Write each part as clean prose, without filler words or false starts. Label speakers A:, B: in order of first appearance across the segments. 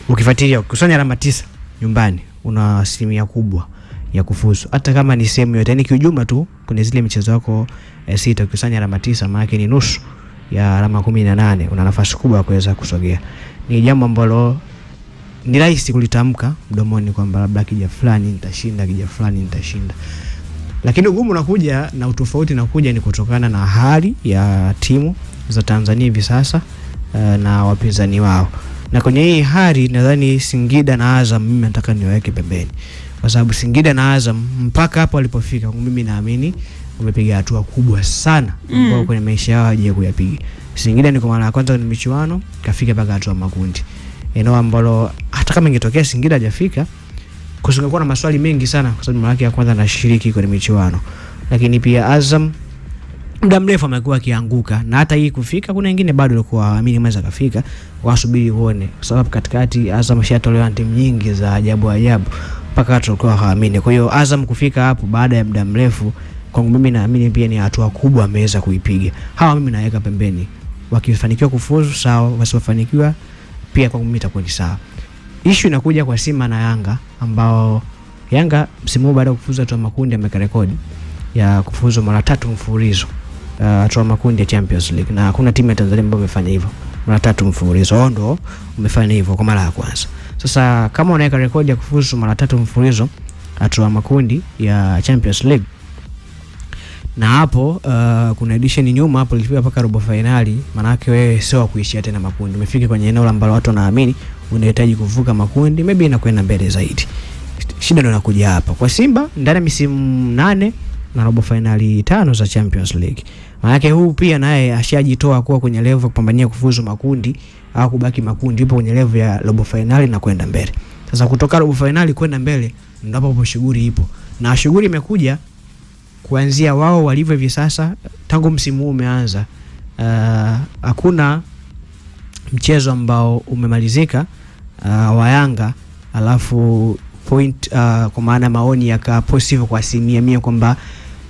A: ukifuatilia ukikusanya alama 9 nyumbani una asilimia kubwa ya kufuzu. Hata kama ni sehemu yote, yani kiujumla tu kwenye zile michezo yako 6 ukikusanya alama 9 maana yake ni nusu ya alama 18, una nafasi kubwa ya kuweza kusogea. Ni jambo ambalo ni rahisi kulitamka mdomoni kwamba labda kija fulani nitashinda, kija fulani nitashinda. Lakini ugumu unakuja na utofauti unakuja ni kutokana na hali ya timu za Tanzania hivi sasa na wapinzani wao. Na kwenye hii hali nadhani Singida na Azam mimi nataka niwaweke pembeni. Kwa sababu Singida na Azam mpaka hapo walipofika mimi naamini wamepiga hatua kubwa sana ambao kwenye maisha yao haje kuyapiga. Singida ni kwa mara ya kwanza kwenye michuano kafika mpaka hatua makundi. Eneo ambalo hata kama ingetokea Singida hajafika kusingekuwa na maswali mengi sana kwa sababu mara yake ya kwanza anashiriki kwenye michuano. Lakini pia Azam muda mrefu amekuwa akianguka na hata hii kufika kuna wengine bado walikuwa waamini mwanza kafika, wasubiri uone kwa sababu katikati Azam shatolewa timu nyingi za ajabu mpaka watu walikuwa hawaamini. Kwa hiyo Azam kufika hapo baada ya muda mrefu kwangu mimi naamini pia ni hatua kubwa ameweza kuipiga. Hawa mimi naweka pembeni. Wakifanikiwa kufuzu sawa, wasipofanikiwa pia kwangu mimi itakuwa ni sawa. Issue inakuja kwa Simba na Yanga ambao Yanga msimu baada ya kufuzu hatua makundi ameweka rekodi ya kufuzu mara 3 mfululizo hatua makundi ya Champions League, na hakuna timu ya Tanzania ambayo imefanya hivyo mara 3 mfululizo. Wao ndio umefanya hivyo kwa mara ya kwanza. Sasa kama unaweka rekodi ya kufuzu mara 3 mfululizo hatua makundi ya Champions League, na hapo kuna edition nyuma hapo ilifika mpaka robo finali, maana yake wewe sio kuishia tena makundi, umefika kwenye eneo ambalo watu wanaamini unahitaji kuvuka makundi, maybe inakwenda mbele zaidi. Shida ndio inakuja hapa kwa Simba ndani ya misimu 8 na robo finali 5 za Champions League. Maana yake huu pia naye ashajitoa kuwa kwenye level kupambania kufuzu makundi au kubaki makundi, yupo kwenye level ya robo finali na kwenda mbele. Sasa kutoka robo finali kwenda mbele ndio hapo shughuli ipo, na shughuli imekuja kuanzia wao walivyo hivi sasa. Tangu msimu huu umeanza hakuna mchezo ambao umemalizika wa Yanga alafu point kwa maana maoni yaka positive kwa 100% kwamba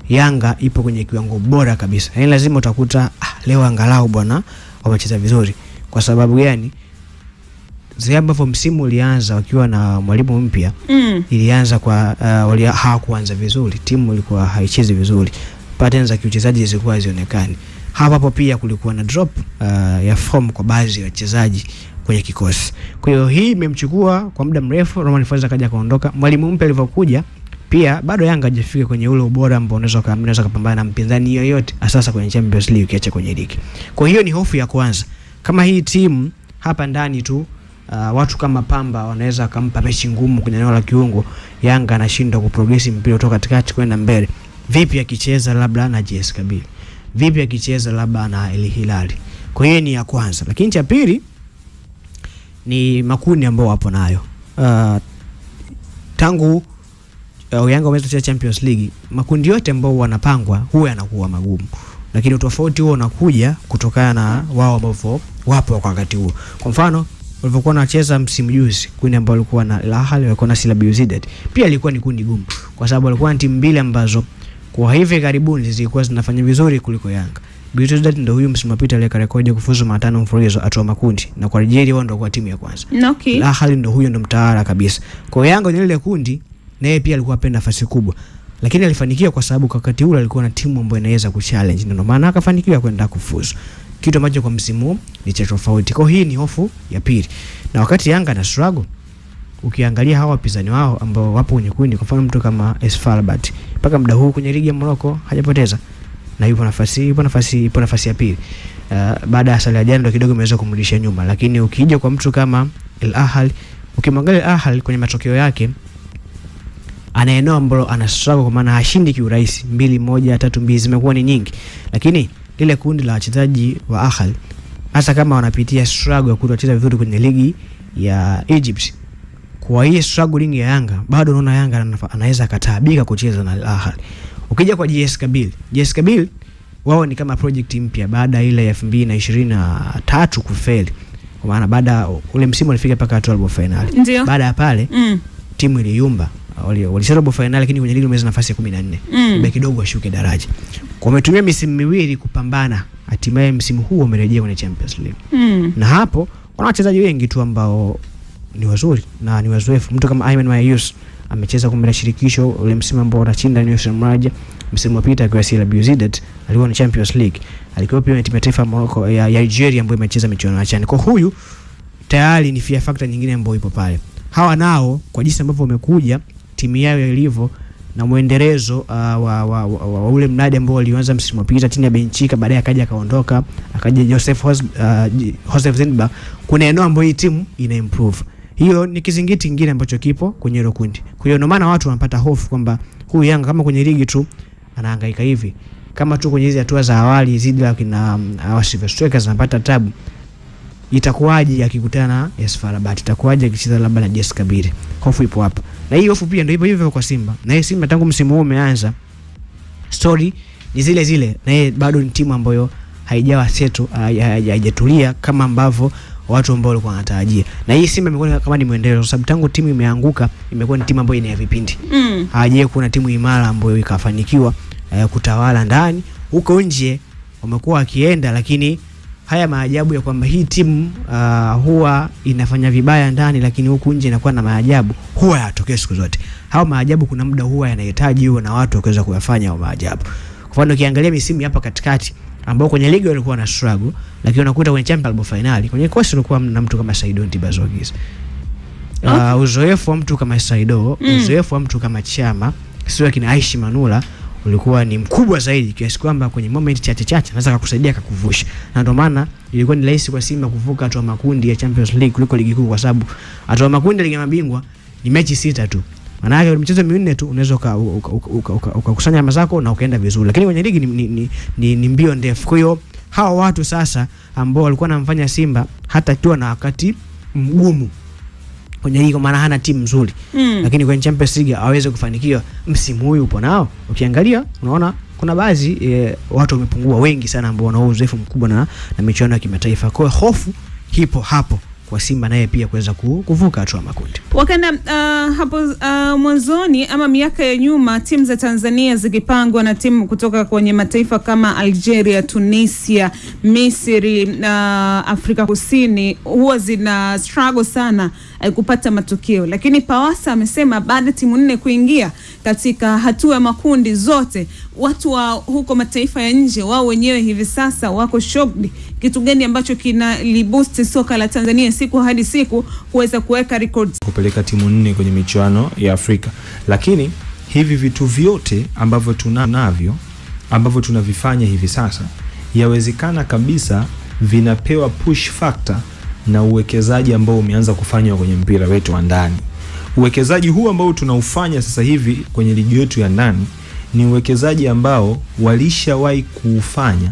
A: Yanga ipo kwenye kiwango bora kabisa. Yaani lazima utakuta leo angalau bwana wamecheza vizuri. Kwa sababu gani? Zamba for msimu ulianza wakiwa na mwalimu mpya, ilianza kwa hawakuanza vizuri, timu ilikuwa haichezi vizuri, patterns za kiuchezaji zilikuwa zionekani. Hapo pia kulikuwa na drop ya form kwa baadhi ya wachezaji kwenye kikosi. Kwa hiyo hii imemchukua kwa muda mrefu. Romain Folz akaja kaondoka, mwalimu mpya alivyokuja pia bado Yanga hajafika kwenye ule ubora ambao unaweza kupambana na mpinzani yoyote sasa kwenye Champions League ukiacha kwenye ligi. Kwa hiyo ni hofu ya kwanza. Kama hii timu hapa ndani tu watu kama Pamba wanaweza kumpa mechi ngumu kwenye eneo la kiungo, Yanga anashinda kuprogress mpira kutoka katikati kwenda mbele. Vipi akicheza labda na JS Kabylie? Vipi akicheza labda na El Hilali? Kwa hiyo ni ya kwanza. Lakini cha pili ni makundi ambao wapo nayo. Tangu Yanga wamecheza Champions League, makundi yote ambao wanapangwa huwa yanakuwa magumu. Lakini utofauti huo unakuja kutokana na wao ambao wapo kwa wakati huo. Kwa mfano walivyokuwa wanacheza msimu juzi, kundi ambao walikuwa na Al Ahly, walikuwa na Sila Belouizdad, pia ilikuwa ni kundi gumu kwa sababu walikuwa na timu mbili ambazo kwa hivi karibuni zilikuwa zinafanya vizuri kuliko Yanga. Belouizdad ndio huyu msimu mpita aliyeka rekodi ya kufuzu mara 5 mfululizo hatua makundi, na kwa Algeria wao ndio kwa timu ya kwanza.
B: Okay.
A: Al Ahly ndio huyo ndio mtaala kabisa. Kwa Yanga ni ile kundi naye pia alikuwa apenda nafasi kubwa, lakini alifanikiwa kwa sababu kwa wakati ule alikuwa na timu ambayo inaweza kuchallenge, ndio maana akafanikiwa kwenda kufuzu, kitu ambacho kwa msimu ni cha tofauti. Kwa hii ni hofu ya pili. Na wakati Yanga na struggle, ukiangalia hawa wapinzani wao ambao wapo kwenye kundi, kwa mfano mtu kama FAR Rabat mpaka muda huu kwenye ligi ya Morocco hajapoteza na yupo nafasi ya pili. Baada ya sala jana ndio kidogo imeweza kumrudisha nyuma, lakini ukija kwa mtu kama Al Ahly, ukimwangalia Al Ahly kwenye matokeo yake ana eneo ambalo ana struggle kwa maana hashindi kiurahisi, 2-1 3-2 zimekuwa ni nyingi. Lakini lile kundi la wachezaji wa Ahly hasa kama wanapitia struggle ya kutocheza vizuri kwenye ligi ya Egypt, kwa hiyo struggling ya Yanga bado unaona Yanga anaweza kataabika kucheza na Al Ahly. Ukija kwa JS Kabylie wao ni kama project mpya baada ile ya 2023 kufeli, kwa maana baada ule msimu alifika mpaka hatua robo finali. Baada ya pale timu iliyumba, walicheza robo finali lakini kwenye ligi wameza nafasi ya 14. Beki kidogo ashuke daraja. Kwa umetumia misimu miwili kupambana, hatimaye msimu huu umerejea kwenye Champions League. Na hapo wana wachezaji wengi tu ambao ni wazuri na ni wazoefu. Mtu kama Ayman Mayus amecheza kombe la shirikisho ule msimu ambao anashinda Nelson Mraja, msimu mpita kwa CL Belouizdad alikuwa ni Champions League, alikuwa pia timu ya taifa ya Morocco ya Algeria ambayo imecheza michuano ya CHAN. Kwa huyu tayari ni fear factor nyingine ambayo ipo pale. Hawa nao kwa jinsi ambavyo wamekuja timu yao ilivyo na muendelezo wa ule mradi ambao alianza msimu mpita chini ya Benchika, baadaye akaja akaondoka, akaja Joseph Zinba, kuna eneo ambapo hii timu ina improve. Hiyo ni kizingiti kingine ambacho kipo kwenye hilo kundi. Kwa hiyo ndio maana watu wanapata hofu kwamba huyu Yanga kama kwenye ligi tu anahangaika hivi, kama tu kwenye hizo hatua za awali zidi la kina Silver Strikers anapata tabu, itakuwaje akikutana na AS FAR Rabat? Itakuwaje akicheza labda na JS Kabylie? Hofu ipo hapa. Na hii hofu pia ndio ipo hivyo kwa Simba. Na hii Simba tangu msimu huu umeanza, story ni zile zile, na yeye bado ni timu ambayo haijawa seto, haijatulia kama ambavyo watu ambao walikuwa wanatarajia. Na hii Simba imekuwa kama ni muendelezo, kwa sababu tangu timu imeanguka imekuwa ni timu ambayo ina vipindi. Hajaje kuna timu imara ambayo ikafanikiwa kutawala ndani. Huko nje wamekuwa wakienda, lakini haya maajabu ya kwamba hii timu huwa inafanya vibaya ndani lakini huko nje inakuwa na maajabu, huwa yatokea siku zote. Hao maajabu kuna muda huwa yanahitaji huo na watu wakaweza kuyafanya hao maajabu. Kwa mfano ukiangalia misimu hapa katikati ambao kwenye ligi walikuwa na struggle, lakini unakuta kwenye Champions Finali kwenye kosi ulikuwa na mtu kama Saido Ntibazogis. Uzoefu wa mtu kama Saido, uzoefu wa mtu kama Chama, sio kina Aishi Manula, ulikuwa ni mkubwa zaidi kiasi kwamba kwenye moment chache anaweza kukusaidia akakuvusha. Na ndio maana ilikuwa ni rahisi kwa Simba kuvuka hatua makundi ya Champions League kuliko ligi kuu, kwa sababu hatua makundi ya ligi ya mabingwa ni mechi 6 tu. Maana yake michezo 4 tu unaweza ukakusanya mazako na ukaenda vizuri. Lakini kwenye ligi ni mbio ndefu. Kwa hiyo hawa watu sasa ambao walikuwa wanamfanya Simba hata kiwa na wakati mgumu kwenye ligi, maana hana timu nzuri, lakini kwenye Champions League hawezi kufanikiwa. Msimu huu upo nao, ukiangalia unaona kuna baadhi watu wamepungua wengi sana ambao wana uzoefu mkubwa na michuano ya kimataifa. Kwa hiyo hofu hipo hapo kwa Simba naye pia kuweza kuvuka hatua makundi.
B: Wakana hapo mwanzoni ama miaka ya nyuma timu za Tanzania zikipangwa na timu kutoka kwenye mataifa kama Algeria, Tunisia, Misri na Afrika Kusini huwa zina struggle sana kupata matokeo, lakini Pawasa amesema baada timu 4 kuingia katika hatua ya makundi zote, watu wa huko mataifa ya nje wao wenyewe hivi sasa wako shocked. Kitu gani ambacho kina liboost soka la Tanzania siku hadi siku kuweza kuweka records,
C: kupeleka timu 4 kwenye michuano ya Afrika? Lakini hivi vitu vyote ambavyo tunavyo ambavyo tunavifanya hivi sasa, yawezekana kabisa vinapewa push factor na uwekezaji ambao umeanza kufanywa kwenye mpira wetu wa ndani. Uwekezaji huu ambao tunaufanya sasa hivi kwenye ligi yetu ya ndani ni uwekezaji ambao walishawahi kufanya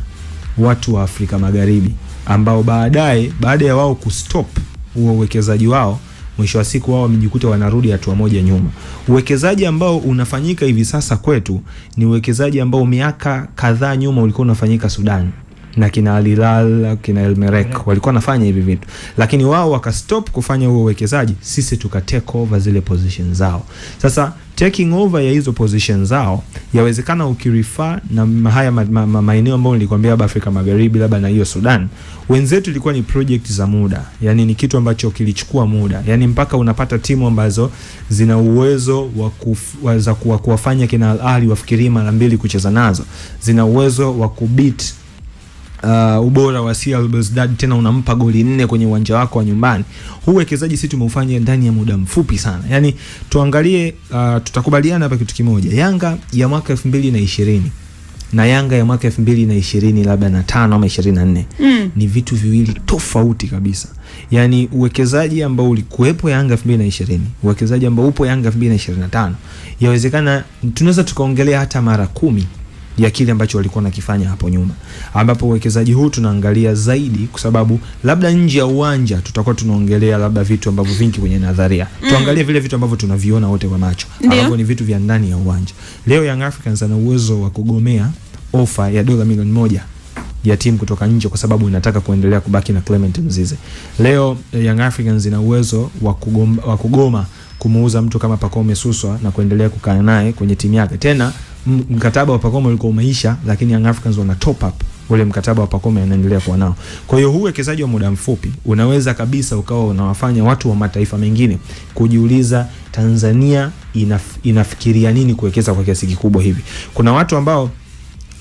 C: watu wa Afrika Magharibi, ambao baada ya wao kustop huo uwekezaji wao, mwisho wa siku wao wamejikuta wanarudi hatua moja nyuma. Uwekezaji ambao unafanyika hivi sasa kwetu ni uwekezaji ambao miaka kadhaa nyuma ulikuwa unafanyika Sudan na kina Al Hilal, kina El Merreikh walikuwa wanafanya hivi vitu, lakini wao wakastop kufanya huo uwekezaji, sisi tukatake over zile positions zao. Sasa taking over ya hizo positions zao, yawezekana ukirifa na haya maeneo ambayo nilikwambia hapa Afrika Magharibi labda na hiyo Sudan, wenzetu ilikuwa ni project za muda, yani ni kitu ambacho kilichukua muda, yani mpaka unapata timu ambazo zina uwezo wa kuwafanya kina Al Ahly wafikirie mara mbili kucheza nazo, zina uwezo wa kubeat ubora wa CL Belouizdad, tena unampa goli 4 kwenye uwanja wako wa nyumbani. Huu uwekezaji sisi tumeufanya ndani ya muda mfupi sana. Yani tuangalie, tutakubaliana hapa kitu kimoja, Yanga ya mwaka 2020 na Yanga ya mwaka 2020 labda na 5 ama 24 ni vitu viwili tofauti kabisa. Yani uwekezaji ambao ulikuwepo Yanga 2020, uwekezaji ambao upo Yanga 2025, yawezekana tunaweza tukaongelea hata mara 10 ya kile ambacho walikuwa nakifanya hapo nyuma, ambapo uwekezaji huu tunaangalia zaidi kwa sababu labda nje ya uwanja tutakuwa tunaongelea labda vitu ambavyo vingi kwenye nadharia. Tuangalie vile vitu ambavyo tunaviona wote kwa macho, ambavyo ni vitu vya ndani ya uwanja. Leo Young Africans ana uwezo wa kugomea ofa ya dola milioni 1 ya timu kutoka nje kwa sababu inataka kuendelea kubaki na Clement Mzize. Leo Young Africans ina uwezo wa kugoma kumuuza mtu kama Pacome Suswa na kuendelea kukaa naye kwenye timu yake. Tena mkataba wa Pacome ulikuwa umeisha, lakini Young Africans wana top up ule mkataba wa Pacome anaendelea kuwa nao. Kwa hiyo huu uwekezaji wa muda mfupi unaweza kabisa ukawa unawafanya watu wa mataifa mengine kujiuliza Tanzania inafikiria nini kuwekeza kwa kiasi kikubwa hivi. Kuna watu ambao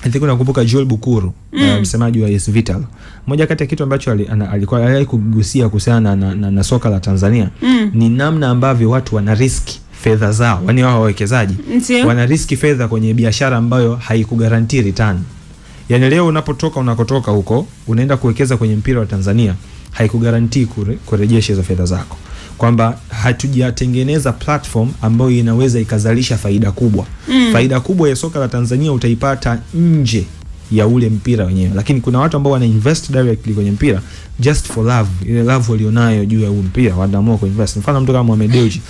C: I think unakumbuka Joel Bukuru, msemaji wa AS Vital. Moja kati ya kitu ambacho alikuwa kugusia kuhusiana na soka la Tanzania ni namna ambavyo watu wana risk fedha zao. Yaani wao wawekezaji wana risk fedha kwenye biashara ambayo haikugarantii return. Yaani leo unapotoka unakotoka huko unaenda kuwekeza kwenye mpira wa Tanzania, haikugarantii kurejesha hizo fedha zako. Kwamba hatujatengeneza platform ambayo inaweza ikazalisha faida kubwa. Faida kubwa ya soka la Tanzania utaipata nje ya ule mpira wenyewe. Lakini kuna watu ambao wana invest directly kwenye mpira just for love. Ile love walionayo juu ya huu mpira wanaamua kuinvest. Mfano mtu kama Mohamed Dewji,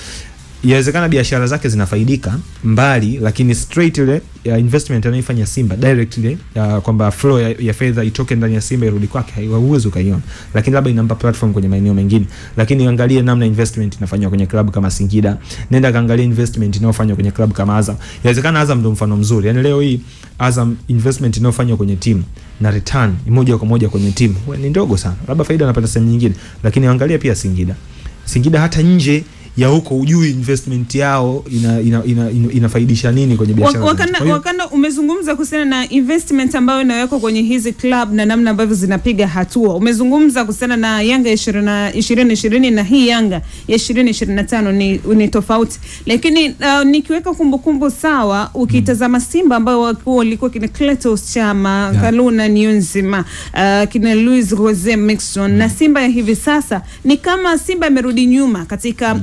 C: inawezekana biashara zake zinafaidika mbali, lakini straight ile investment anaifanya Simba directly, kwamba flow ya fedha itoke ndani ya Simba irudi kwake, haiwezi ukaiona, lakini labda inampa platform kwenye maeneo mengine. Lakini angalia namna investment inafanywa kwenye club kama Singida, nenda kaangalia investment inayofanywa kwenye club kama Azam. Inawezekana Azam ndio mfano mzuri. Yani leo hii Azam investment inayofanywa kwenye team na return moja kwa moja kwenye team ni ndogo sana, labda faida anapata sehemu nyingine. Lakini angalia pia Singida hata nje ya huko ujui investment yao inafaidisha nini kwenye biashara.
B: Wakana umezungumza kuhusiana na investment ambayo inawekwa kwenye hizi club na namna ambavyo zinapiga hatua. Umezungumza kuhusiana na Yanga ya 2020 na hii Yanga ya 2025 ni tofauti. Lakini nikiweka kumbukumbu sawa, ukitazama Simba ambao walikuwa kina Cletus Chama, Kaluna Niyonzima, kina Luis Jose Mixon, na Simba ya hivi sasa ni kama Simba imerudi nyuma katika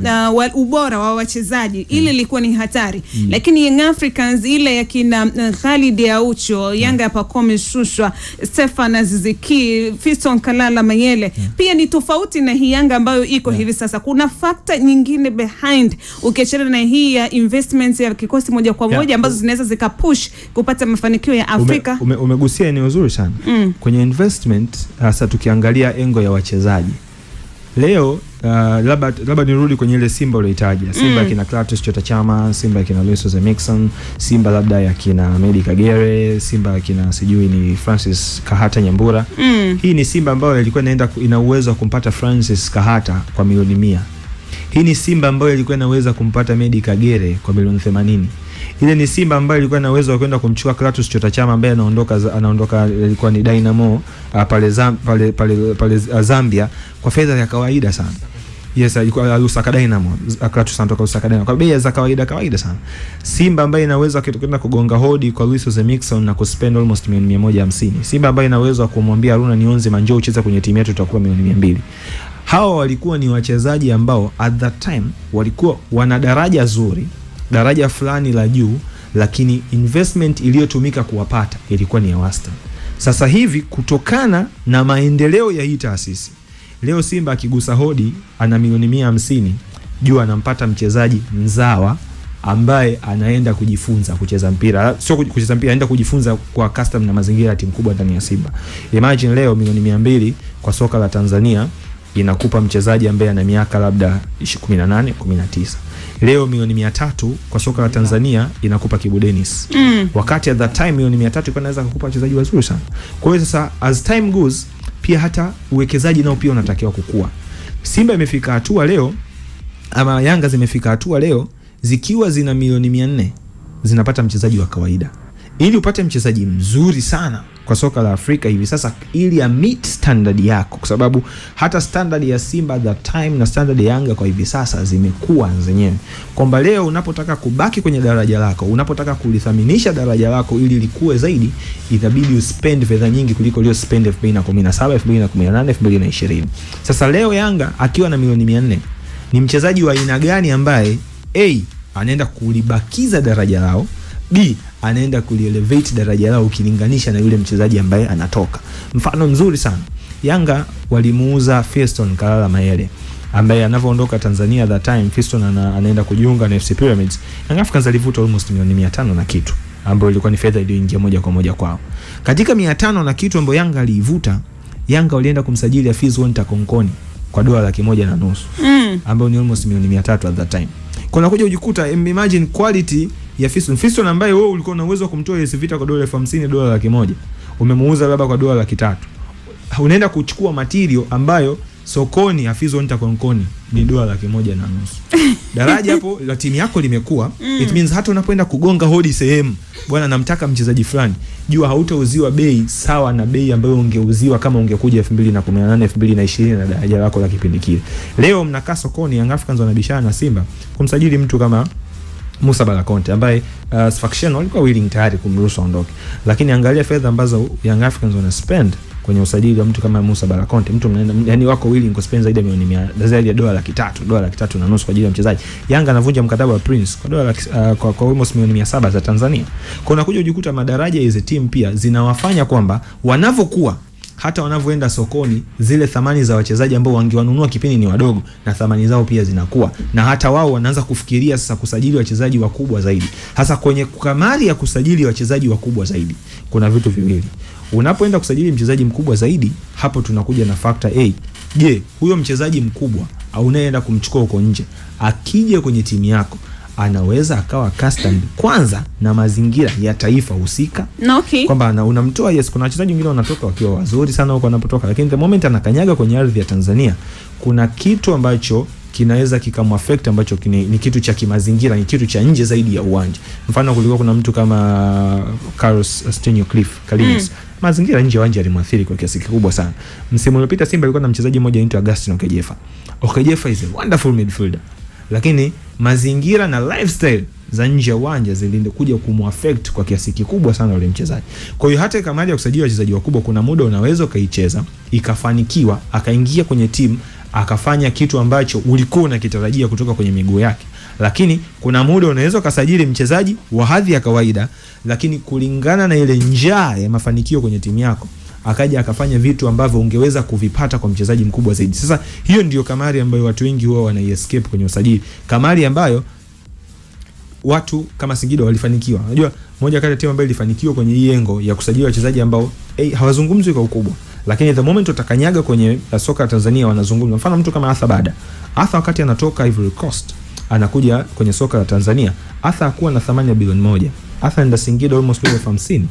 B: ubora wa wachezaji. Ile ilikuwa ni hatari. Lakini Young Africans ile ya kina Khalid Aucho, Yanga ya Pacome Shushwa, Stefan Aziziki, Fiston Kalala Mayele, pia ni tofauti na hii Yanga ambayo iko hivi sasa. Kuna factor nyingine behind ukiachana na hii ya investments ya kikosi moja kwa moja ambazo zinaweza zikapush kupata mafanikio ya Afrika.
C: Umegusia eneo zuri sana kwenye investment, hasa tukiangalia engo ya wachezaji. Leo labda nirudi kwenye ile Simba uliyotaja. Simba kina Clatous Chota Chama, Simba kina Luis Jose Mixon, Simba labda ya kina Medi Kagere, Simba kina sijui ni Francis Kahata Nyambura. Hii ni Simba ambayo ilikuwa ina uwezo wa kumpata Francis Kahata kwa milioni 100. Hii ni Simba ambayo ilikuwa inaweza kumpata Medi Kagere kwa milioni 80. Ile ni Simba ambayo ilikuwa na uwezo wa kwenda kumchukua Clatous Chota Chama ambaye anaondoka ilikuwa ni Dynamo pale Zambia kwa fedha ya kawaida sana. Yes, alikuwa Lusaka Dynamo, Clatous anatoka Lusaka Dynamo kwa bei za kawaida sana. Simba ambayo inaweza kwenda kugonga hodi kwa Luis Jose Mixon na kuspend almost milioni 150. Simba ambayo inaweza kumwambia Haruna Niyonzima njoo ucheze kwenye timu yetu tutakupa milioni 200. Hawa walikuwa ni wachezaji ambao at that time walikuwa wana daraja zuri, daraja fulani la juu, lakini investment iliyotumika kuwapata ilikuwa ni ya wastani. Sasa hivi kutokana na maendeleo ya hii taasisi, leo Simba akigusa hodi ana milioni 150, juu anampata mchezaji mzawa ambaye anaenda kujifunza kucheza mpira. Sio kucheza mpira, anaenda kujifunza kwa custom na mazingira ya timu kubwa ndani ya Simba. Imagine leo milioni 200 kwa soka la Tanzania inakupa mchezaji ambaye ana miaka labda 18, 19. Leo milioni 300 kwa soka la Tanzania inakupa Kibu Dennis. Wakati at that time milioni 300 ilikuwa inaweza kukupa wachezaji wazuri sana. Kwa hiyo sasa as time goes pia hata uwekezaji nao pia unatakiwa kukua. Simba imefika hatua leo, ama Yanga zimefika hatua leo zikiwa zina milioni 400 zinapata mchezaji wa kawaida. Ili upate mchezaji mzuri sana kwa soka la Afrika hivi sasa, ili ya meet standard yako, kwa sababu hata standard ya Simba at that time na standard ya Yanga kwa hivi sasa zimekuwa zenyewe, kwamba leo unapotaka kubaki kwenye daraja lako, unapotaka kulithaminisha daraja lako ili likue zaidi, inabidi uspend fedha nyingi kuliko leo spend 2017, 2018, 2020. Sasa leo Yanga akiwa na milioni 400 ni mchezaji wa aina gani ambaye A anaenda kulibakiza daraja lao, B anaenda kulielevate daraja lao ukilinganisha na yule mchezaji ambaye anatoka. Mfano mzuri sana, Yanga walimuuza Fiston Kalala Mayele ambaye anavyoondoka Tanzania that time. Fiston anaenda kujiunga na FC Pyramids. Young Africans alivuta almost milioni 500 na kitu, ambayo ilikuwa ni fedha iliyoingia moja kwa moja kwao. Katika 500 na kitu ambayo Yanga aliivuta, Yanga walienda kumsajili Afiz Wonta Konkoni kwa $150, ambayo ni almost milioni 300 at that time. Kuna kuja ujikuta, imagine quality ya Fiston ambaye wewe ulikuwa na uwezo wa kumtoa AS Vita kwa $50, $100. umemuuza labda kwa dola 300, unaenda kuchukua material ambayo sokoni Hafidh Ntakonkoni ni dola 1.5. Daraja hapo la timu yako limekuwa, it means hata unapoenda kugonga hodi sehemu, bwana namtaka mchezaji fulani, jua hautauziwa bei sawa na bei ambayo ungeuziwa kama ungekuja 2018 2020 na daraja lako la kipindi kile. Leo mnakaa sokoni, Young Africans wanabishana na Simba kumsajili mtu kama Musa Balakonte ambaye Sfaxien walikuwa willing tayari kumruhusu aondoke, lakini angalia fedha ambazo Young Africans wana spend kwenye usajili wa mtu kama Musa Balakonte. Mtu yani wako willing ku spend zaidi ya milioni zaidi ya dola 300, dola 3.5 kwa ajili ya mchezaji. Yanga anavunja mkataba wa Prince kwa dola kwa almost milioni 700 za Tanzania. Kwa unakuja ujikuta madaraja hizo team pia zinawafanya kwamba wanavokuwa, hata wanavoenda sokoni, zile thamani za wachezaji ambao wangewanunua kipindi ni wadogo, na thamani zao pia zinakuwa, na hata wao wanaanza kufikiria sasa kusajili wachezaji wakubwa zaidi. Hasa kwenye kamari ya kusajili wachezaji wakubwa zaidi kuna vitu viwili. Unapoenda kusajili mchezaji mkubwa zaidi, hapo tunakuja na factor A. Je, huyo mchezaji mkubwa au unaenda kumchukua huko nje, akija kwenye timu yako anaweza akawa custom kwanza na mazingira ya taifa husika?
B: Okay.
C: Kwamba unamtoa, yes, kuna wachezaji wengine wanatoka wakiwa wazuri sana huko wanapotoka, lakini the moment anakanyaga kwenye ardhi ya Tanzania, kuna kitu ambacho kinaweza kikamuaffect, ambacho ni kitu cha kimazingira, ni kitu cha nje zaidi ya uwanja. Mfano kulikuwa kuna mtu kama Carlos Stenio Cliff Kalimus, mazingira nje ya uwanja yalimwathiri kwa kiasi kikubwa sana. Msimu uliopita Simba ilikuwa na mchezaji mmoja anaitwa Agustin Okejefa. Okejefa is a wonderful midfielder, lakini mazingira na lifestyle za nje ya uwanja zilikuja kumuaffect kwa kiasi kikubwa sana yule mchezaji. Kwa hiyo hata kama ya kusajili wachezaji wakubwa, kuna muda unaweza kaicheza ikafanikiwa, akaingia kwenye timu akafanya kitu ambacho ulikuwa unakitarajia kutoka kwenye miguu yake, lakini kuna muda unaweza kusajili mchezaji wa hadhi ya kawaida, lakini kulingana na ile njaa ya mafanikio kwenye timu yako akaja akafanya vitu ambavyo ungeweza kuvipata kwa mchezaji mkubwa zaidi. Sasa hiyo ndio kamari ambayo watu wengi huwa wana-escape kwenye usajili, kamari ambayo watu kama Singida walifanikiwa. Unajua moja kati ya timu ambayo ilifanikiwa kwenye hii engo ya kusajili wachezaji ambao hawazungumzwi kwa ukubwa, lakini the moment utakanyaga kwenye soka la Tanzania wanazungumza. Mfano mtu kama Arthur Bada. Arthur wakati anatoka Ivory Coast anakuja kwenye soka la Tanzania, Arthur hakuwa na thamani ya bilioni 1. Arthur enda Singida almost 50.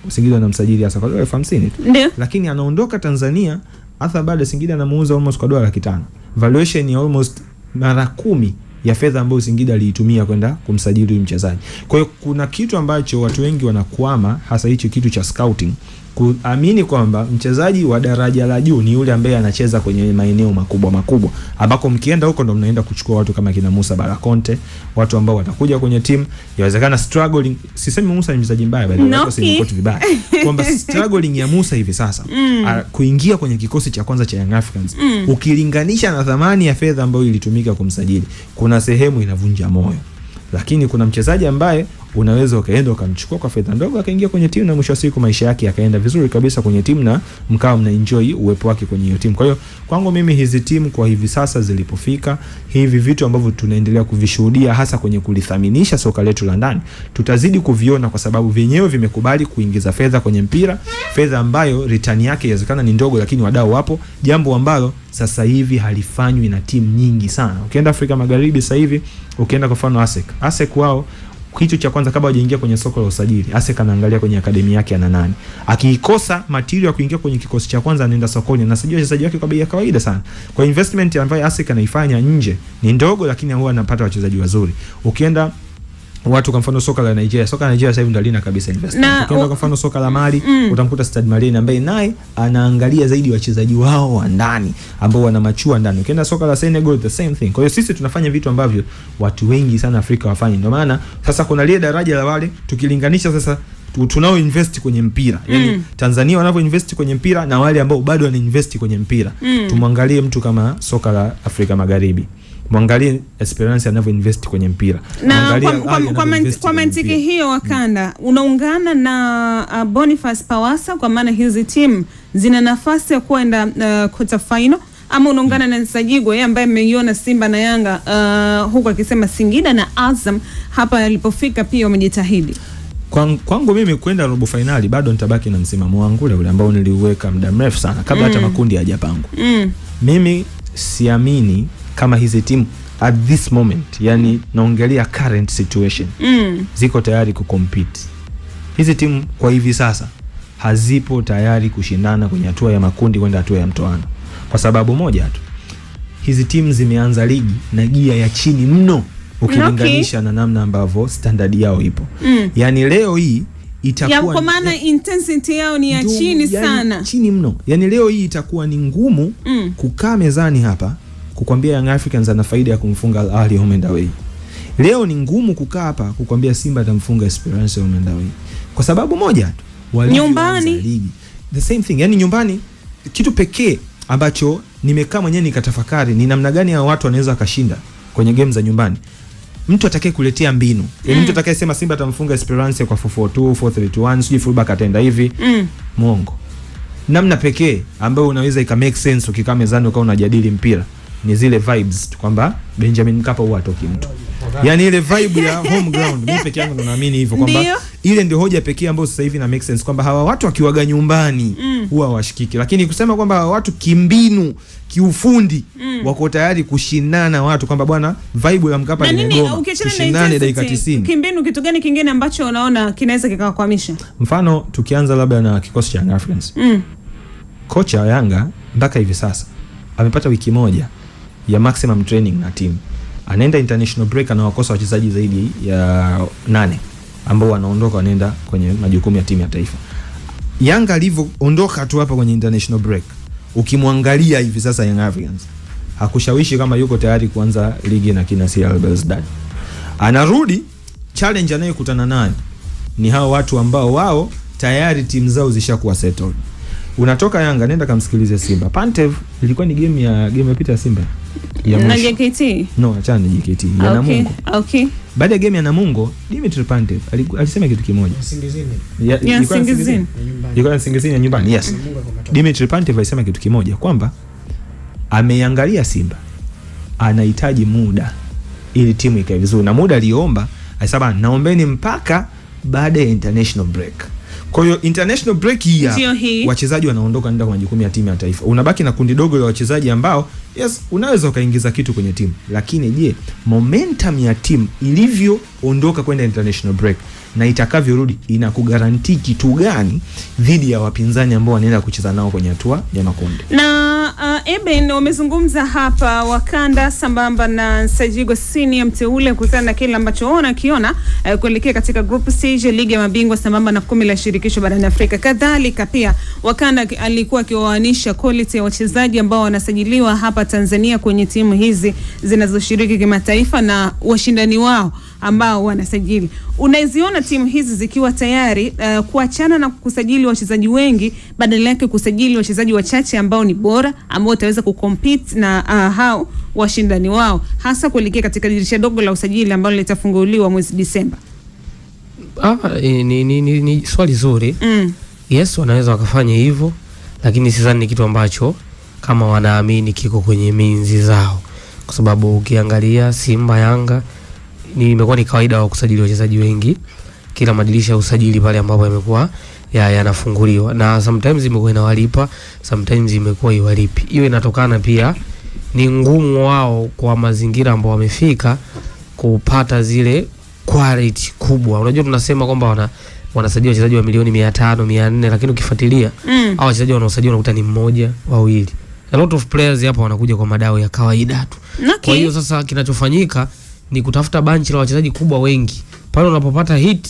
C: Singida anamsajili hasa kwa dola 50 tu. Lakini anaondoka Tanzania, Arthur Bada Singida anamuuza almost kwa dola 500. Valuation ni almost mara 10 ya fedha ambayo Singida aliitumia kwenda kumsajili huyu mchezaji. Kwa hiyo kuna kitu ambacho watu wengi wanakwama, hasa hicho kitu cha scouting, kuamini kwamba mchezaji wa daraja la juu ni yule ambaye anacheza kwenye maeneo makubwa ambako mkienda huko ndo mnaenda kuchukua watu kama kina Musa Balakonte, watu ambao watakuja kwenye timu yawezekana struggling. Sisemi Musa ni mchezaji mbaya, bali watu si mkotu vibaya, kwamba struggling ya Musa hivi sasa kuingia kwenye kikosi cha kwanza cha Young Africans ukilinganisha na thamani ya fedha ambayo ilitumika kumsajili, kuna sehemu inavunja moyo. Lakini kuna mchezaji ambaye unaweza ukaenda ukamchukua kwa fedha ndogo akaingia kwenye timu, na mwisho wa siku maisha yake yakaenda vizuri kabisa kwenye timu, na mkao mna enjoy uwepo wake kwenye hiyo timu. Kwa hiyo kwangu mimi hizi timu kwa hivi sasa zilipofika, hivi vitu ambavyo tunaendelea kuvishuhudia hasa kwenye kulithaminisha soka letu la ndani, tutazidi kuviona kwa sababu wenyewe vimekubali kuingiza fedha kwenye mpira, fedha ambayo return yake inawezekana ni ndogo, lakini wadau wapo, jambo ambalo sasa hivi halifanywi na timu nyingi sana. Ukienda Afrika Magharibi sasa hivi, ukienda kwa mfano ASEC wao, kitu cha kwanza kabla hajaingia kwenye soko la usajili, ASEC anaangalia kwenye akademi yake ana nani. Akiikosa material ya kuingia kwenye kikosi cha kwanza, anaenda sokoni na anasajili wachezaji wake kwa bei ya kawaida sana. Kwa investment ambayo ASEC anaifanya nje ni ndogo, lakini huwa anapata wachezaji wazuri. Ukienda watu kwa mfano soka la Nigeria, soka la Nigeria sasa hivi ndio lina kabisa investment. Ukienda kwa mfano soka la Mali, utamkuta Stade Malien ambaye naye anaangalia zaidi wachezaji wao wa ndani ambao wana machua ndani. Ukienda soka la Senegal the same thing. Kwa hiyo sisi tunafanya vitu ambavyo watu wengi sana Afrika wafanyi. Ndio maana sasa kuna lile daraja la wale, tukilinganisha sasa tunao invest kwenye mpira. Yaani Tanzania wanavyo invest kwenye mpira na wale ambao bado wana invest kwenye mpira. Tumwangalie mtu kama soka la Afrika Magharibi. Mwangalie Esperance anavyo invest kwenye mpira.
B: Na kwa mantiki hiyo Wakanda, unaungana na Boniface Pawasa kwa maana hizi timu zina nafasi ya kwenda quarter final, ama unaungana na Nsajigwa ambaye ameiona Simba na Yanga huko akisema Singida na Azam hapa alipofika pia wamejitahidi?
C: Kwangu mimi kwenda robo finali bado nitabaki na msimamo wangu ule ambao niliuweka muda mrefu sana kabla hata makundi hayajapangwa. Mimi siamini kama hizi timu at this moment, yani naongelea current situation, ziko tayari kucompete. Hizi timu kwa hivi sasa hazipo tayari kushindana kwenye hatua ya makundi kwenda hatua ya mtoano. Kwa sababu moja tu, hizi timu zimeanza ligi na gia ya chini mno ukilinganisha na namna ambavyo standard yao ipo. Yani leo hii itakuwa
B: kwa maana intensity yao ni ya chini sana.
C: Chini mno. Yani leo hii itakuwa ni ngumu kukaa mezani hapa kukwambia Young Africans ana faida ya kumfunga Al Ahly home and away. Leo ni ngumu kukaa hapa kukwambia Simba atamfunga Esperance home and away. Kwa sababu moja tu,
B: nyumbani
C: ligi. The same thing. Yani nyumbani kitu pekee ambacho nimekaa mwenyewe nikatafakari ni namna gani ya watu wanaweza kashinda kwenye game za nyumbani. Mtu atakaye kuletea mbinu. Yani mtu atakaye sema Simba atamfunga Esperance kwa 4-4-2, 4-3-1, sijui fullback atenda hivi. Mongo. Namna pekee ambayo unaweza ika make sense ukikaa mezani ukawa unajadili mpira ni zile vibes kwamba Benjamin Mkapa huwa atoki mtu. Yani ile vibe ya home ground, mimi peke yangu ndo naamini hivyo kwamba ile ndio hoja pekee ambayo sasa hivi na make sense kwamba hawa watu wakiwaga nyumbani huwa washikiki. Lakini kusema kwamba hawa watu kimbinu, kiufundi wako tayari kushindana watu kwamba bwana vibe ya Mkapa imegoma. Tushindane dakika 90.
B: Kimbinu kitu gani kingine ambacho unaona kinaweza kikakwamisha?
C: Mfano tukianza labda na kikosi cha Young Africans. Kocha wa Yanga mpaka hivi sasa amepata wiki moja ya maximum training na team. Anaenda international break, anawakosa wachezaji zaidi ya 8 ambao wanaondoka wanaenda kwenye majukumu ya timu ya taifa. Yanga alivyoondoka tu hapa kwenye international break, ukimwangalia hivi sasa Young Africans hakushawishi kama yuko tayari kuanza ligi na kina CR Belouizdad. Anarudi, challenge anayokutana nayo ni hao watu ambao wao tayari timu zao zishakuwa settled. Unatoka Yanga nenda kamsikilize Simba. Pantev ilikuwa ni game ya pita ya Simba
B: na JKT.
C: No, achana na JKT. Ya Namungo.
B: Okay.
C: Baada ya game ya Namungo, Dimitri Pantev alisema kitu kimoja.
A: Singizini.
C: Ilikuwa Singizini ya nyumbani. Yes. Dimitri Pantev alisema kitu kimoja kwamba ameangalia Simba anahitaji muda ili timu ikae vizuri, na muda aliomba alisema naombeni mpaka baada ya international break. Kwa hiyo international break hii wachezaji wanaondoka nenda kwa majukumu ya timu ya taifa. Unabaki na kundi dogo la wachezaji ambao yes unaweza ukaingiza kitu kwenye timu. Lakini je, momentum ya timu ilivyoondoka kwenda international break na itakavyorudi inakugarantii kitu gani dhidi ya wapinzani ambao wanaenda kucheza nao kwenye hatua ya makundi?
B: Na Eben wamezungumza hapa Wakanda sambamba na Sajigo Senior mteule kutana na kile ambacho wanakiona kuelekea katika group stage ligi ya mabingwa sambamba na 10 la shirikisho barani Afrika. Kadhalika pia Wakanda alikuwa akiwaanisha quality ya wachezaji ambao wanasajiliwa hapa Tanzania kwenye timu hizi zinazoshiriki kimataifa na washindani wao ambao wanasajili. Unaiziona timu hizi zikiwa tayari kuachana na kusajili wachezaji wengi, badala yake kusajili wachezaji wachache ambao ni bora, ambao wataweza kucompete na hao washindani wao, hasa kuelekea katika dirisha dogo la usajili ambalo litafunguliwa mwezi Disemba?
D: Ni swali zuri. Yes, wanaweza wakafanya hivyo, lakini sidhani ni kitu ambacho kama wanaamini kiko kwenye minzi zao, kwa sababu ukiangalia Simba, Yanga imekuwa ni kawaida wa kusajili wachezaji wengi kila madirisha ya usajili pale ambapo yamekuwa yanafunguliwa, na sometimes imekuwa inawalipa, sometimes imekuwa iwalipi. Hiyo inatokana pia ni ngumu wao kwa mazingira ambao wamefika kupata zile quality kubwa. Unajua tunasema kwamba wanasajili wachezaji wa milioni 500, 400, lakini ukifuatilia hao wachezaji wanaosajili unakuta ni mmoja, wawili. A lot of players hapa wanakuja kwa madao ya kawaida tu. Kwa hiyo sasa kinachofanyika ni kutafuta bunch la wachezaji kubwa wengi. Pale unapopata hit,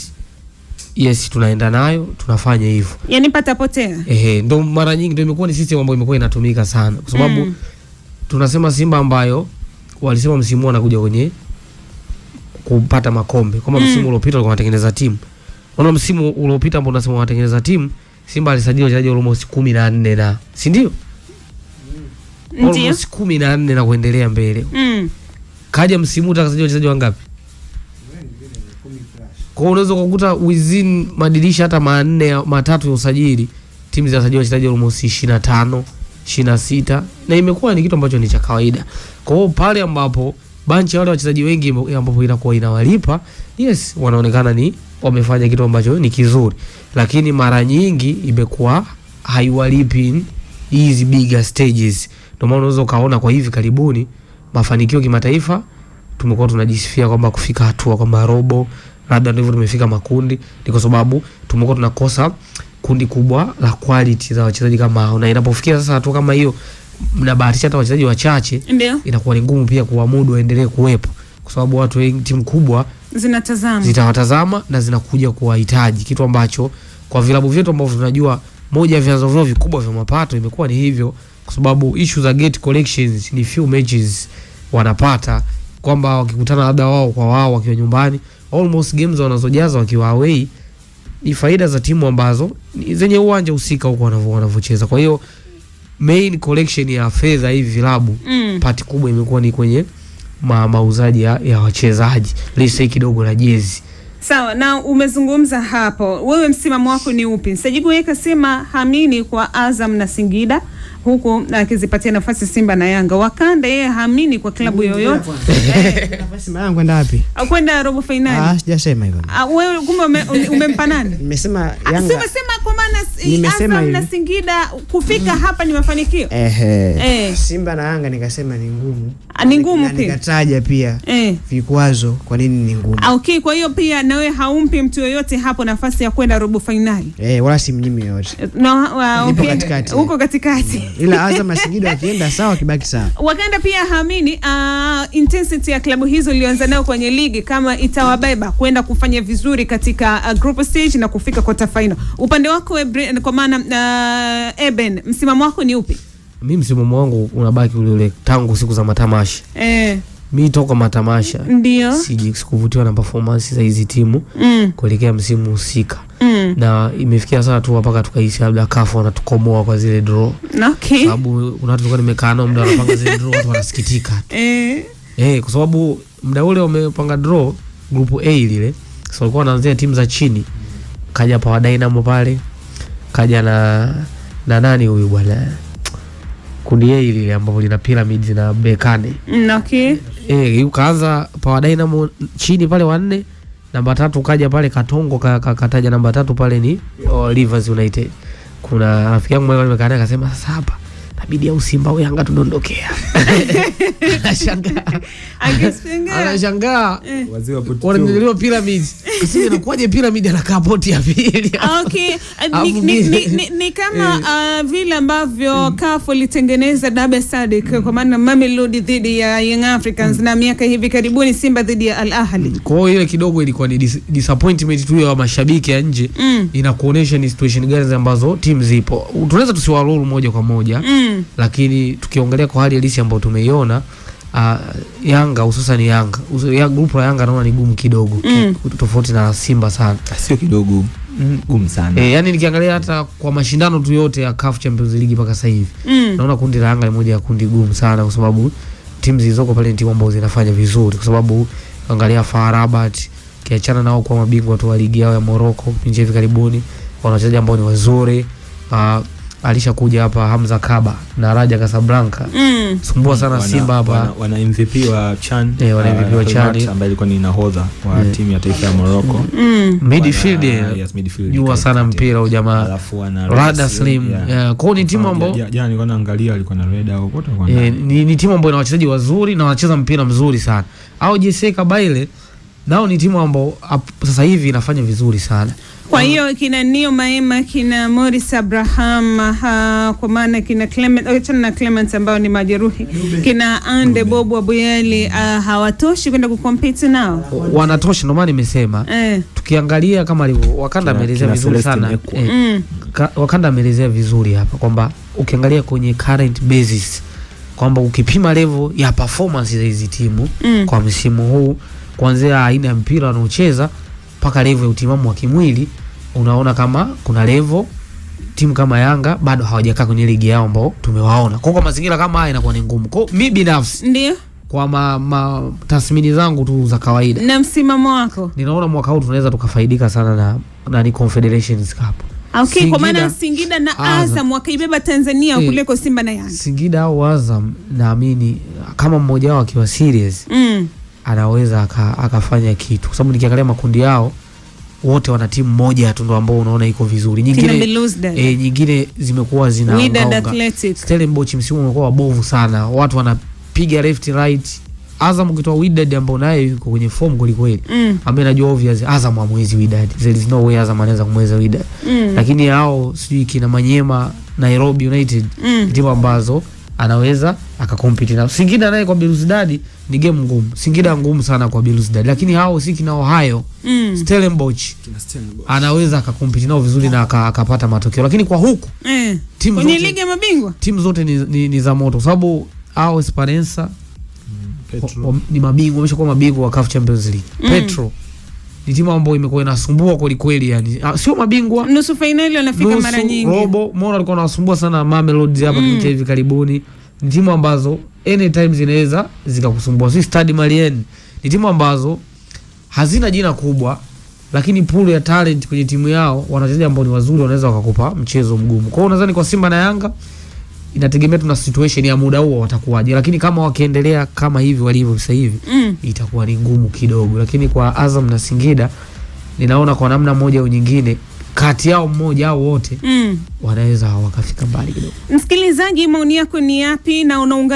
D: yes tunaenda nayo, tunafanya hivyo.
B: Yani pata potea.
D: Ndio mara nyingi ndio imekuwa ni system ambayo imekuwa inatumika sana. Kwa sababu tunasema Simba ambayo walisema msimu anakuja kwenye kupata makombe. Kama msimu uliopita walikuwa wanatengeneza timu. Unaona msimu uliopita ambao unasema wanatengeneza timu, Simba alisajili wachezaji almost 14 na, si ndio? Almost 14 na kuendelea mbele. Kaja msimu utakasajili wachezaji wangapi? Kwa unaweza kukuta within madirisha hata 4 matatu ya usajili timu zinasajili wachezaji almost 25, 26, na imekuwa ni kitu ambacho ni cha kawaida. Kwa hiyo pale ambapo bunch ya wale wachezaji wengi ambapo inakuwa inawalipa, yes wanaonekana ni wamefanya kitu ambacho ni kizuri, lakini mara nyingi imekuwa haiwalipi hizi bigger stages. Ndio maana unaweza kaona kwa hivi karibuni mafanikio kimataifa tumekuwa tunajisifia kwamba kufika hatua kwamba robo labda ndivyo tumefika makundi, ni kwa sababu tumekuwa tunakosa kundi kubwa la quality za wachezaji kama hao, na inapofikia sasa hatua kama hiyo mnabahatisha hata wachezaji wachache,
B: ndio
D: inakuwa ni ngumu pia kuamudu waendelee kuwepo, kwa sababu watu wengi, timu kubwa zitawatazama na zinakuja kuwahitaji, kitu ambacho kwa vilabu vyetu ambavyo tunajua moja ya vyanzo vyao vikubwa vya mapato imekuwa ni hivyo, kwa sababu issue za gate collections ni few matches wanapata, kwamba wakikutana labda wao kwa wao wakiwa nyumbani, almost games wanazojaza wakiwa away ni faida za timu ambazo zenye uwanja husika huko wanavyocheza. Kwa hiyo main collection ya fedha hivi vilabu pati kubwa imekuwa ni kwenye mauzaji ya wachezaji, lise kidogo na jezi.
B: Sawa, na umezungumza hapo, wewe msimamo wako ni upi? Sajibu yeye kasema hamini kwa Azam na Singida, huku akizipatia nafasi Simba na Yanga. Wakanda yeye hamini kwa klabu yoyote.
A: Nafasi yangu kwenda wapi?
B: Kwenda robo finali.
A: Sijasema hivyo.
B: Wewe kumbe umempa nani?
A: Nimesema Yanga.
B: Sema kwa maana Azam na Singida kufika hapa ni mafanikio.
A: Simba na Yanga nikasema ni ngumu.
B: Ni ngumu pia.
A: Nikataja pia vikwazo kwa nini ni ngumu.
B: Okay, kwa hiyo pia na wewe haumpi mtu yoyote hapo nafasi ya kwenda robo finali.
A: Wala simnyimi yote.
B: No,
A: okay. Katikati.
B: Huko katikati.
A: Ila Azam na Singida wakienda sawa, kibaki sawa.
B: Wakanda pia hamini intensity ya klabu hizo ilianza nayo kwenye ligi kama itawabeba kwenda kufanya vizuri katika group stage na kufika quarter final. Upande wako kwa maana Eben, msimamo wako ni upi?
D: Mimi msimamo wangu unabaki ule tangu siku za matamasha. Mimi toka matamasha
B: ndio
D: sikuvutiwa na performance za hizi timu kuelekea msimu husika. Na imefikia sasa tu mpaka tukaishi labda CAF wanatukomoa kwa zile draw.
B: Okay.
D: Sababu kuna watu tulikuwa nimekaa nao muda wanapanga zile draw, watu wanasikitika. Kwa sababu muda ule wamepanga draw group A lile. So walikuwa wanaanzia timu za chini. Kaja Power Dynamo pale. Kaja na nani huyu bwana? Kundi A lile ambapo lina Pyramids na Bekane.
B: Okay.
D: Ukaanza Power Dynamo chini pale wanne, namba 3 kaja pale Katongo kataja namba 3 pale ni Rivers United. Kuna rafiki yangu mmoja nimekana akasema sasa hapa inabidi au Simba au Yanga tudondokea. Anashangaa.
C: Wazee wa poti.
D: Wanaendelea Pyramids. Sisi inakuwaje Pyramid anakaa poti ya pili?
B: Okay. Ni kama vile ambavyo CAF ilitengeneza Dabe Sadik kwa maana Mamelodi dhidi ya Young Africans na miaka hivi karibuni Simba dhidi ya Al Ahly.
D: Kwa hiyo ile kidogo ilikuwa ni disappointment tu ya mashabiki ya nje. Inakuonesha ni situation gani ambazo timu zipo. Tunaweza tusiwalulu moja kwa moja. Lakini tukiongelea kwa hali halisi ambayo tumeiona, Yanga hususan Yanga group la Yanga naona ni gumu kidogo tofauti na Simba sana.
C: Sio kidogo, gumu sana.
D: Yani nikiangalia hata kwa mashindano tu yote ya CAF Champions League mpaka sasa hivi naona kundi la Yanga ni moja ya kundi gumu sana, kwa sababu timu zilizoko pale ni timu ambazo zinafanya vizuri, kwa sababu angalia FAR Rabat kiachana nao kwa mabingwa tu wa ligi yao ya Morocco pinje hivi karibuni, wana wachezaji ambao ni wazuri. Alishakuja hapa Hamza Kaba na Raja Casablanca. Sumbua sana Simba hapa.
C: Wana MVP wa Chan.
D: Wana MVP wa Chan
C: ambaye alikuwa ni nahodha wa timu ya taifa ya Morocco.
D: Midfield. Jua sana mpira huyu jamaa.
C: Alafu wana
D: Rada Slim. Kwa ni timu ambayo
C: jana nilikuwa naangalia alikuwa na Reda au kote kwa
D: ni timu ambayo ina wachezaji wazuri na wanacheza mpira mzuri sana. Au JC Kabaile nao ni timu ambayo sasa hivi inafanya vizuri sana.
B: Kwa hiyo kina Neo Maema, kina Morris Abraham, kwa maana kina Clement ambao ni majeruhi, kina Ande Bobo Abuyeli, hawatoshi kwenda kucompete nao.
D: Wanatosha, ndio maana nimesema. Tukiangalia kama Wakanda ameelezea vizuri sana. Wakanda ameelezea vizuri hapa kwamba ukiangalia kwenye current basis kwamba ukipima level ya performance za hizi timu kwa msimu huu, kuanzia aina ya mpira wanaocheza mpaka level ya utimamu wa kimwili, unaona kama kuna level timu kama Yanga bado hawajakaa kwenye ligi yao ambao tumewaona. Kwa mazingira kama haya inakuwa ni ngumu. Kwa mimi binafsi
B: ndio
D: kwa tathmini zangu tu za kawaida
B: na msimamo wako,
D: ninaona mwaka huu tunaweza tukafaidika sana na ni Confederations Cup.
B: Okay, kwa maana Singida na Azam wakaibeba Tanzania kuliko Simba na Yanga.
D: Singida au Azam naamini kama mmoja wao akiwa serious anaweza akafanya kitu, kwa sababu nikiangalia makundi yao wote wana timu moja tu ndio ambao unaona iko vizuri. Nyingine zimekuwa zinaanguka. Stellenbosch msimu umekuwa wabovu sana. Watu wanapiga left right Azam ukitoa Wydad ambao naye yuko kwenye form kweli kweli, ambaye najua obvious Azam hamwezi Wydad, there is no way Azam anaweza kumweza Wydad, lakini hao sijui kina Manyema, Nairobi United, timu ambazo anaweza akakompiti na Singida. Naye kwa Belouizdad ni game ngumu, Singida ngumu sana kwa Belouizdad, lakini hao si kina Ohio, Stellenbosch anaweza akakompiti nao vizuri na akapata matokeo. Lakini kwa huku timu
B: kwenye ligi ya mabingwa
D: timu zote ni za moto, sababu hao Esperance ni mabingwa, wameshakuwa mabingwa wa CAF Champions League. Petro ni timu ambayo imekuwa inasumbua kweli kweli, yani sio mabingwa,
B: nusu finali wanafika mara nyingi,
D: robo mbona alikuwa anasumbua sana Mamelodi hapa kipindi hivi karibuni. Ni timu ambazo anytime zinaweza zikakusumbua. Si Stade Malien ni timu ambazo hazina jina kubwa, lakini pool ya talent kwenye timu yao, wanachezaji ambao ni wazuri, wanaweza wakakupa mchezo mgumu. Kwa hiyo nadhani kwa Simba na Yanga inategemea tuna situation ya muda huo watakuwaje, lakini kama wakiendelea kama hivi walivyo sasa hivi itakuwa ni ngumu kidogo. Lakini kwa Azam na Singida ninaona kwa namna moja au nyingine kati yao mmoja au wote wanaweza wakafika mbali kidogo.
B: Msikilizaji, maoni yako ni yapi na unaungana